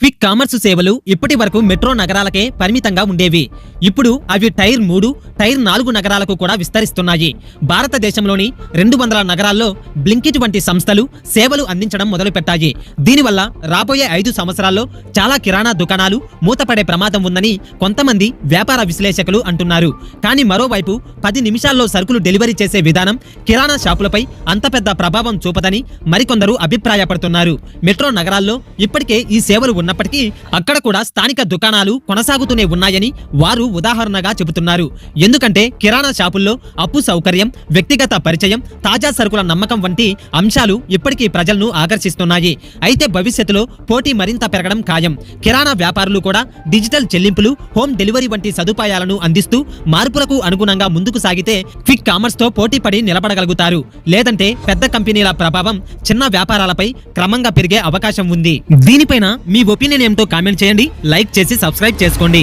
Quick commerce సేవలు ఇప్పటి వరకు మెట్రో నగరాలకే పరిమితంగా ఉండేవి. ఇప్పుడు అవి టైర్ 3, టైర్ 4 నగరాలకు కూడా విస్తరిస్తున్నాయి. భారతదేశంలోని 200 నగరాల్లో బ్లింకిట్ వంటి సంస్థలు సేవలు అందించడం మొదలుపెట్టాయి. దీనివల్ల రాబోయే 5 సంవత్సరాల్లో చాలా కిరాణా దుకాణాలు మూతపడే ప్రమాదం ఉందని కొంతమంది వ్యాపార విశ్లేషకులు అంటున్నారు. కానీ మరోవైపు 10 నిమిషాల్లో సరుకులు డెలివరీ చేసే విధానం కిరాణా షాపులపై అంత పెద్ద ప్రభావం చూపదని మరికొందరు అభిప్రాయపడుతున్నారు. మెట్రో నగరాల్లో ఇప్పటికే ఈ సేవలు ఉన్నప్పటికీ అక్కడ కూడా స్థానిక దుకాణాలు కొనసాగుతూనే ఉన్నాయని వారు ఉదాహరణగా చెబుతున్నారు. ఎందుకంటే కిరాణా షాపుల్లో అప్పు సౌకర్యం, వ్యక్తిగత పరిచయం, తాజా సరుకుల నమ్మకం వంటి అంశాలు ఇప్పటికీ ప్రజలను ఆకర్షిస్తున్నాయి. అయితే భవిష్యత్తులో పోటీ మరింత పెరగడం ఖాయం. కిరాణా వ్యాపారులు కూడా డిజిటల్ చెల్లింపులు, హోమ్ డెలివరీ వంటి సదుపాయాలను అందిస్తూ మార్పులకు అనుగుణంగా ముందుకు సాగితే క్విక్ కామర్స్ తో పోటీపడి నిలబడగలుగుతారు. లేదంటే పెద్ద కంపెనీల ప్రభావం చిన్న వ్యాపారాలపై క్రమంగా పెరిగే అవకాశం ఉంది. దీనిపైన మీ ఒపీనియన్ ఏమిటో కామెంట్ చేయండి. లైక్ చేసి సబ్స్క్రైబ్ చేసుకోండి.